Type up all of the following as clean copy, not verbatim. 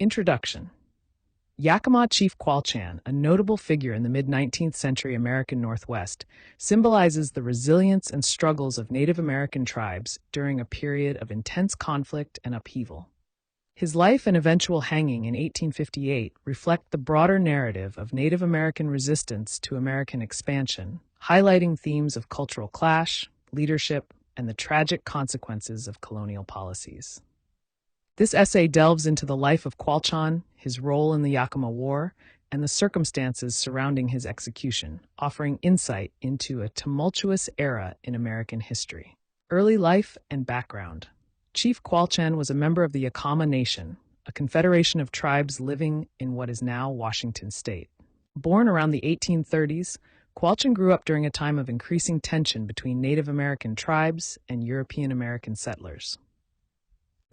Introduction. Yakama Chief Qualchan, a notable figure in the mid-19th century American Northwest, symbolizes the resilience and struggles of Native American tribes during a period of intense conflict and upheaval. His life and eventual hanging in 1858 reflect the broader narrative of Native American resistance to American expansion, highlighting themes of cultural clash, leadership, and the tragic consequences of colonial policies. This essay delves into the life of Qualchan, his role in the Yakama War, and the circumstances surrounding his execution, offering insight into a tumultuous era in American history. Early life and background. Chief Qualchan was a member of the Yakama Nation, a confederation of tribes living in what is now Washington state. Born around the 1830s, Qualchan grew up during a time of increasing tension between Native American tribes and European American settlers.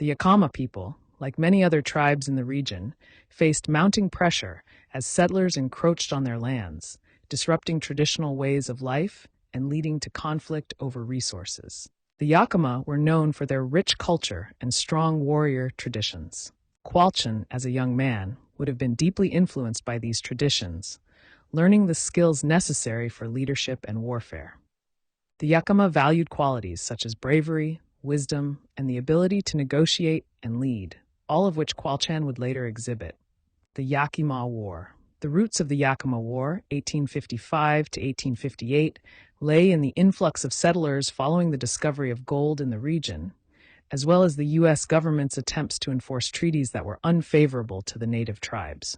The Yakama people, like many other tribes in the region, faced mounting pressure as settlers encroached on their lands, disrupting traditional ways of life and leading to conflict over resources. The Yakama were known for their rich culture and strong warrior traditions. Qualchan, as a young man, would have been deeply influenced by these traditions, learning the skills necessary for leadership and warfare. The Yakama valued qualities such as bravery, wisdom, and the ability to negotiate and lead, all of which Qualchan would later exhibit. The Yakama War. The roots of the Yakama War, 1855 to 1858, lay in the influx of settlers following the discovery of gold in the region, as well as the U.S. government's attempts to enforce treaties that were unfavorable to the native tribes.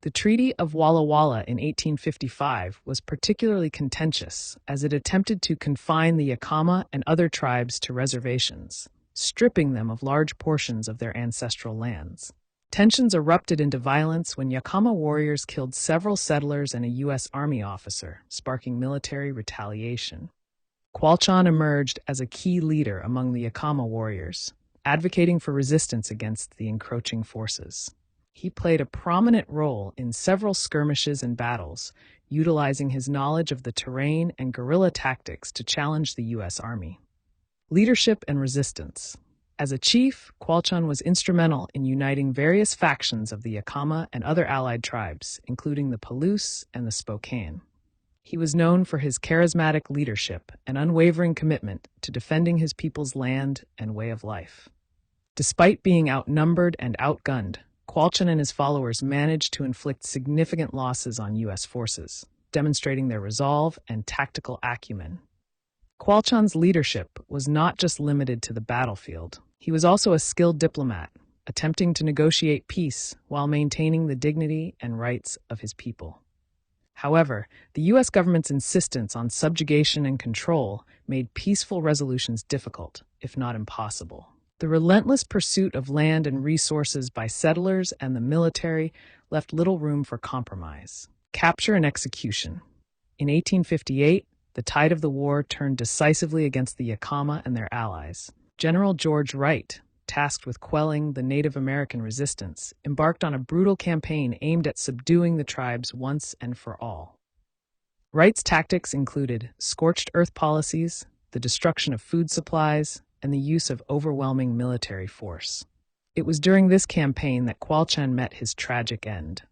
The Treaty of Walla Walla in 1855 was particularly contentious as it attempted to confine the Yakama and other tribes to reservations, stripping them of large portions of their ancestral lands. Tensions erupted into violence when Yakama warriors killed several settlers and a U.S. Army officer, sparking military retaliation. Qualchan emerged as a key leader among the Yakama warriors, advocating for resistance against the encroaching forces. He played a prominent role in several skirmishes and battles, utilizing his knowledge of the terrain and guerrilla tactics to challenge the U.S. Army. Leadership and resistance. As a chief, Qualchan was instrumental in uniting various factions of the Yakama and other allied tribes, including the Palouse and the Spokane. He was known for his charismatic leadership and unwavering commitment to defending his people's land and way of life. Despite being outnumbered and outgunned, Qualchan and his followers managed to inflict significant losses on U.S. forces, demonstrating their resolve and tactical acumen. Qualchan's leadership was not just limited to the battlefield. He was also a skilled diplomat, attempting to negotiate peace while maintaining the dignity and rights of his people. However, the U.S. government's insistence on subjugation and control made peaceful resolutions difficult, if not impossible. The relentless pursuit of land and resources by settlers and the military left little room for compromise. Capture and execution. In 1858, the tide of the war turned decisively against the Yakama and their allies. General George Wright, tasked with quelling the Native American resistance, embarked on a brutal campaign aimed at subduing the tribes once and for all. Wright's tactics included scorched earth policies, the destruction of food supplies, and the use of overwhelming military force. It was during this campaign that Qualchan met his tragic end.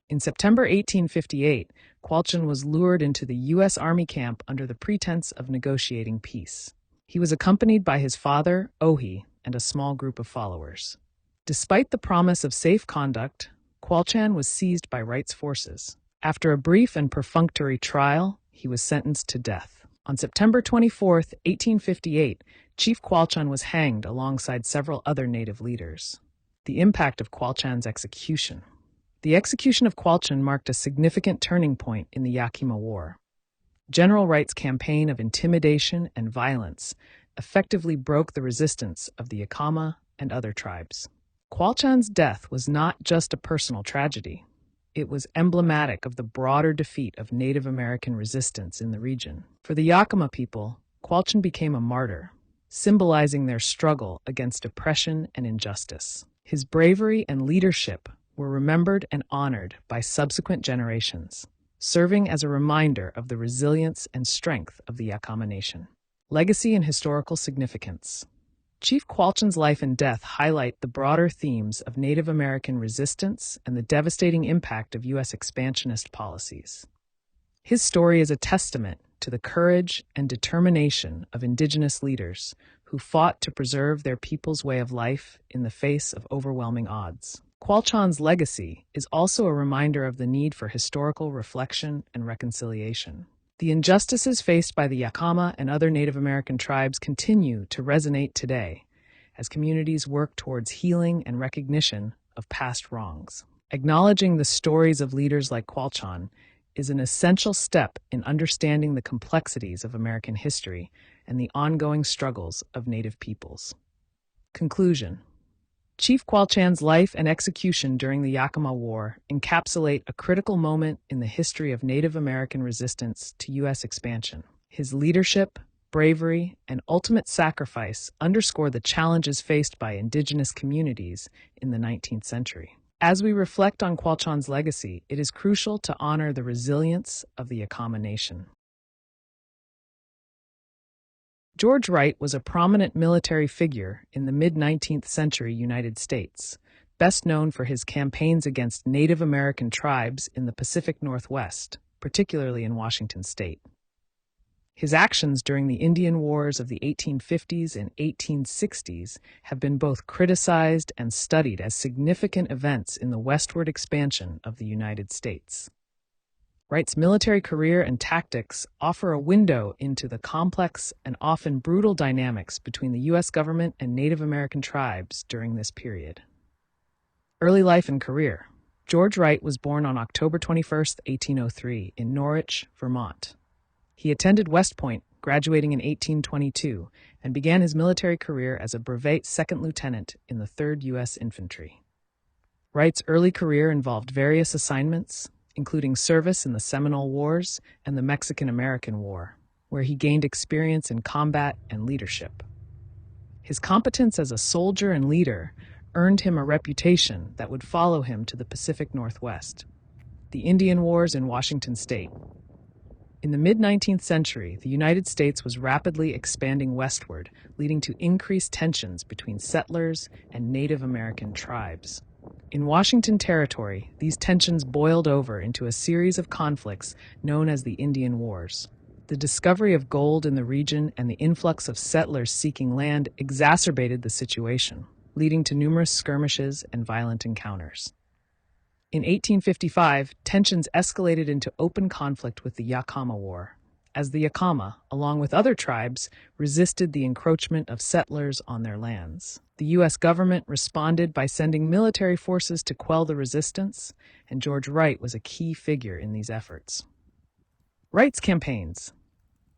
In September 1858, Qualchan was lured into the U.S. Army camp under the pretense of negotiating peace. He was accompanied by his father, Ohi, and a small group of followers. Despite the promise of safe conduct, Qualchan was seized by Wright's forces. After a brief and perfunctory trial, he was sentenced to death. On September 24, 1858, Chief Qualchan was hanged alongside several other native leaders. The impact of Qualchan's execution. The execution of Qualchan marked a significant turning point in the Yakama War. General Wright's campaign of intimidation and violence effectively broke the resistance of the Yakama and other tribes. Qualchan's death was not just a personal tragedy. It was emblematic of the broader defeat of Native American resistance in the region. For the Yakama people, Qualchan became a martyr, symbolizing their struggle against oppression and injustice. His bravery and leadership were remembered and honored by subsequent generations, serving as a reminder of the resilience and strength of the Yakama Nation. Legacy and historical significance. Chief Qualchan's life and death highlight the broader themes of Native American resistance and the devastating impact of U.S. expansionist policies. His story is a testament to the courage and determination of indigenous leaders who fought to preserve their people's way of life in the face of overwhelming odds. Qualchan's legacy is also a reminder of the need for historical reflection and reconciliation. The injustices faced by the Yakama and other Native American tribes continue to resonate today as communities work towards healing and recognition of past wrongs. Acknowledging the stories of leaders like Qualchan is an essential step in understanding the complexities of American history and the ongoing struggles of Native peoples. Conclusion. Chief Qualchan's life and execution during the Yakama War encapsulate a critical moment in the history of Native American resistance to U.S. expansion. His leadership, bravery, and ultimate sacrifice underscore the challenges faced by indigenous communities in the 19th century. As we reflect on Qualchan's legacy, it is crucial to honor the resilience of the Yakama Nation. George Wright was a prominent military figure in the mid-19th century United States, best known for his campaigns against Native American tribes in the Pacific Northwest, particularly in Washington state. His actions during the Indian Wars of the 1850s and 1860s have been both criticized and studied as significant events in the westward expansion of the United States. Wright's military career and tactics offer a window into the complex and often brutal dynamics between the U.S. government and Native American tribes during this period. Early life and career. George Wright was born on October 21, 1803, in Norwich, Vermont. He attended West Point, graduating in 1822, and began his military career as a brevet second lieutenant in the 3rd U.S. Infantry. Wright's early career involved various assignments, including service in the Seminole Wars and the Mexican-American War, where he gained experience in combat and leadership. His competence as a soldier and leader earned him a reputation that would follow him to the Pacific Northwest, the Indian Wars in Washington state. In the mid-19th century, the United States was rapidly expanding westward, leading to increased tensions between settlers and Native American tribes. In Washington Territory, these tensions boiled over into a series of conflicts known as the Indian Wars. The discovery of gold in the region and the influx of settlers seeking land exacerbated the situation, leading to numerous skirmishes and violent encounters. In 1855, tensions escalated into open conflict with the Yakama War, as the Yakama, along with other tribes, resisted the encroachment of settlers on their lands. The U.S. government responded by sending military forces to quell the resistance, and George Wright was a key figure in these efforts. Wright's campaigns.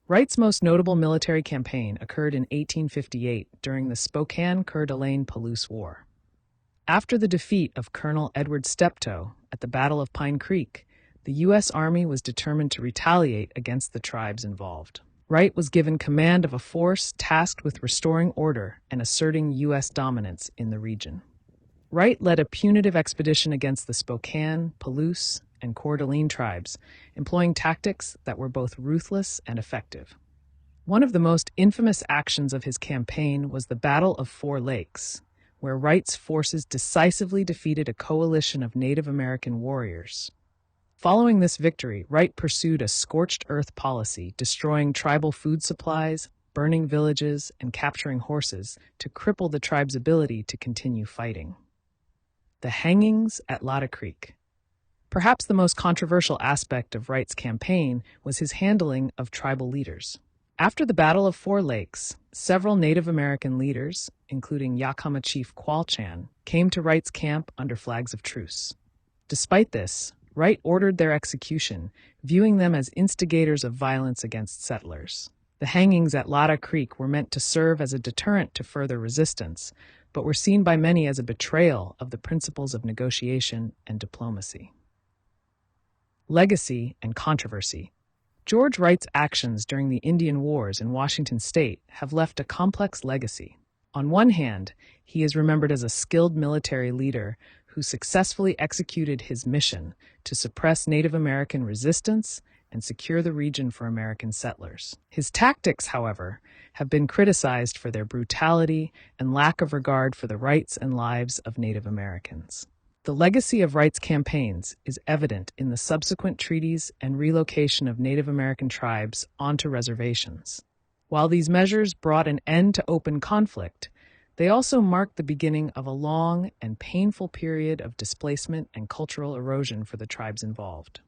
Wright's most notable military campaign occurred in 1858 during the Spokane-Coeur d'Alene-Palouse War. After the defeat of Colonel Edward Steptoe at the Battle of Pine Creek, the U.S. Army was determined to retaliate against the tribes involved. Wright was given command of a force tasked with restoring order and asserting U.S. dominance in the region. Wright led a punitive expedition against the Spokane, Palouse, and Coeur d'Alene tribes, employing tactics that were both ruthless and effective. One of the most infamous actions of his campaign was the Battle of 4 Lakes, where Wright's forces decisively defeated a coalition of Native American warriors. Following this victory, Wright pursued a scorched earth policy, destroying tribal food supplies, burning villages, and capturing horses to cripple the tribe's ability to continue fighting. The hangings at Latah Creek. Perhaps the most controversial aspect of Wright's campaign was his handling of tribal leaders. After the Battle of 4 Lakes, several Native American leaders, including Yakama Chief Qualchan, came to Wright's camp under flags of truce. Despite this, Wright ordered their execution, viewing them as instigators of violence against settlers. The hangings at Latah Creek were meant to serve as a deterrent to further resistance, but were seen by many as a betrayal of the principles of negotiation and diplomacy. Legacy and controversy. George Wright's actions during the Indian Wars in Washington state have left a complex legacy. On one hand, he is remembered as a skilled military leader who successfully executed his mission to suppress Native American resistance and secure the region for American settlers. His tactics, however, have been criticized for their brutality and lack of regard for the rights and lives of Native Americans. The legacy of Wright's campaigns is evident in the subsequent treaties and relocation of Native American tribes onto reservations. While these measures brought an end to open conflict, they also marked the beginning of a long and painful period of displacement and cultural erosion for the tribes involved.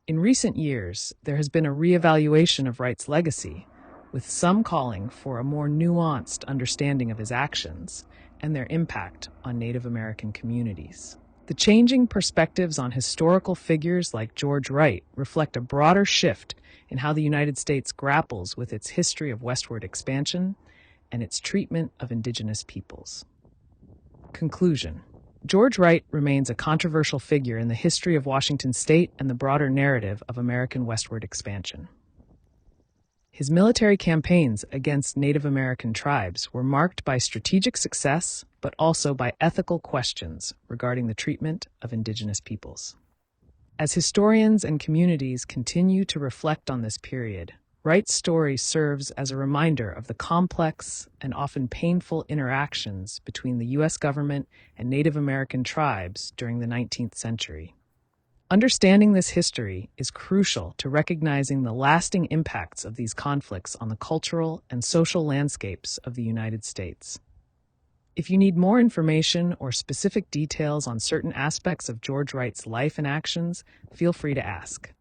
In recent years, there has been a reevaluation of Wright's legacy, with some calling for a more nuanced understanding of his actions and their impact on Native American communities. The changing perspectives on historical figures like George Wright reflect a broader shift in how the United States grapples with its history of westward expansion and its treatment of indigenous peoples. Conclusion. George Wright remains a controversial figure in the history of Washington state and the broader narrative of American westward expansion. His military campaigns against Native American tribes were marked by strategic success, but also by ethical questions regarding the treatment of indigenous peoples. As historians and communities continue to reflect on this period, Wright's story serves as a reminder of the complex and often painful interactions between the U.S. government and Native American tribes during the 19th century. Understanding this history is crucial to recognizing the lasting impacts of these conflicts on the cultural and social landscapes of the United States. If you need more information or specific details on certain aspects of George Wright's life and actions, feel free to ask.